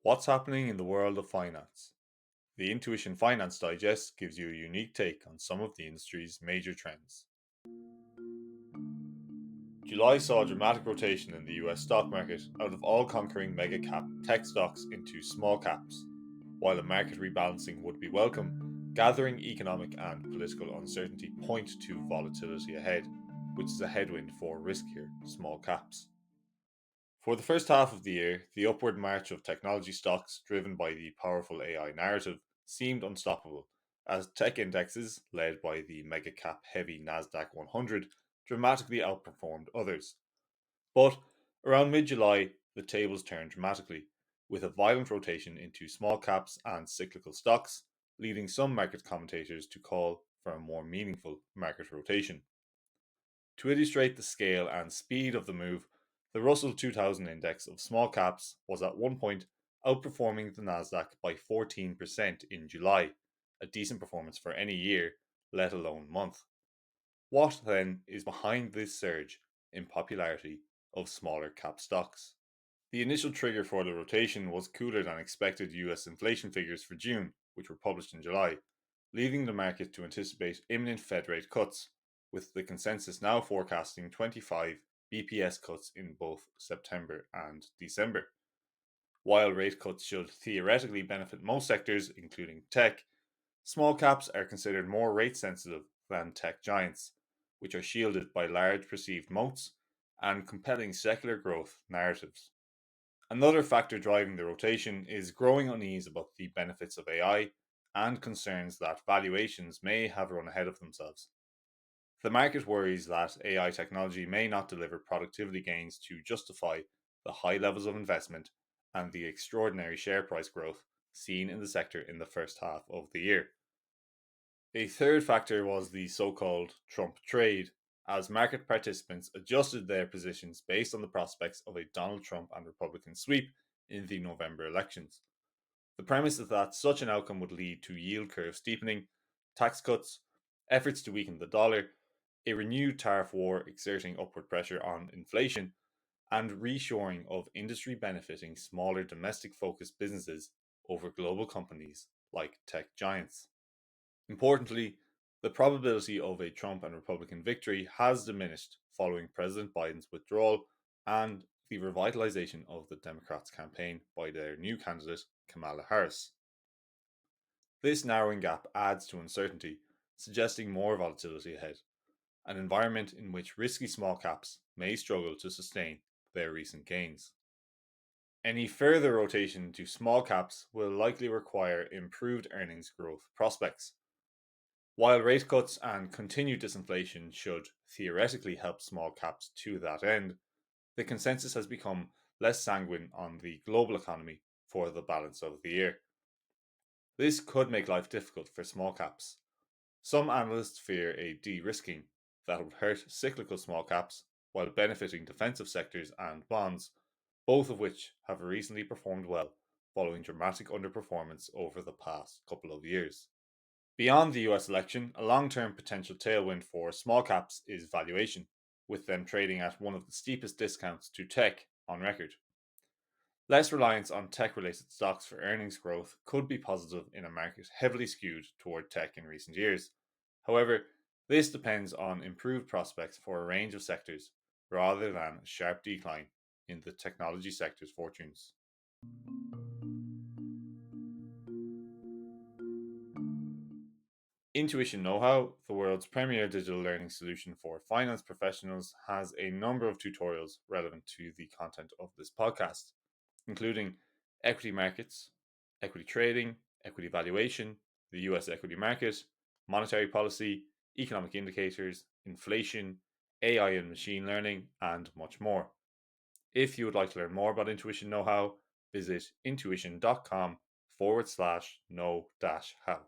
What's happening in the world of finance? The Intuition Finance Digest gives you a unique take on some of the industry's major trends. July saw a dramatic rotation in the US stock market out of all conquering mega cap tech stocks into small caps. While a market rebalancing would be welcome, gathering economic and political uncertainty point to volatility ahead, which is a headwind for riskier small caps. For the first half of the year, the upward march of technology stocks, driven by the powerful AI narrative, seemed unstoppable, as tech indexes, led by the mega cap heavy NASDAQ 100, dramatically outperformed others. But around mid July, the tables turned dramatically, with a violent rotation into small caps and cyclical stocks, leading some market commentators to call for a more meaningful market rotation. To illustrate the scale and speed of the move, the Russell 2000 index of small caps was at one point outperforming the Nasdaq by 14% in July, a decent performance for any year, let alone month. What then is behind this surge in popularity of smaller cap stocks? The initial trigger for the rotation was cooler than expected US inflation figures for June, which were published in July, leaving the market to anticipate imminent Fed rate cuts, with the consensus now forecasting 25 BPS cuts in both September and December. While rate cuts should theoretically benefit most sectors, including tech, small caps are considered more rate sensitive than tech giants, which are shielded by large perceived moats and compelling secular growth narratives. Another factor driving the rotation is growing unease about the benefits of AI and concerns that valuations may have run ahead of themselves. The market worries that AI technology may not deliver productivity gains to justify the high levels of investment and the extraordinary share price growth seen in the sector in the first half of the year. A third factor was the so called Trump trade, as market participants adjusted their positions based on the prospects of a Donald Trump and Republican sweep in the November elections. The premise is that such an outcome would lead to yield curve steepening, tax cuts, efforts to weaken the dollar, a renewed tariff war exerting upward pressure on inflation, and reshoring of industry benefiting smaller domestic focused businesses over global companies like tech giants. Importantly, the probability of a Trump and Republican victory has diminished following President Biden's withdrawal and the revitalization of the Democrats' campaign by their new candidate, Kamala Harris. This narrowing gap adds to uncertainty, suggesting more volatility ahead, an environment in which risky small caps may struggle to sustain their recent gains. Any further rotation to small caps will likely require improved earnings growth prospects. While rate cuts and continued disinflation should theoretically help small caps to that end, the consensus has become less sanguine on the global economy for the balance of the year. This could make life difficult for small caps. Some analysts fear a de risking that would hurt cyclical small caps while benefiting defensive sectors and bonds, both of which have recently performed well following dramatic underperformance over the past couple of years. Beyond the US election, a long term potential tailwind for small caps is valuation, with them trading at one of the steepest discounts to tech on record. Less reliance on tech related stocks for earnings growth could be positive in a market heavily skewed toward tech in recent years. However, this depends on improved prospects for a range of sectors rather than a sharp decline in the technology sector's fortunes. Intuition Know How, the world's premier digital learning solution for finance professionals, has a number of tutorials relevant to the content of this podcast, including equity markets, equity trading, equity valuation, the US equity market, monetary policy, economic indicators, inflation, AI and machine learning, and much more. If you would like to learn more about Intuition Know How, visit intuition.com/know-how.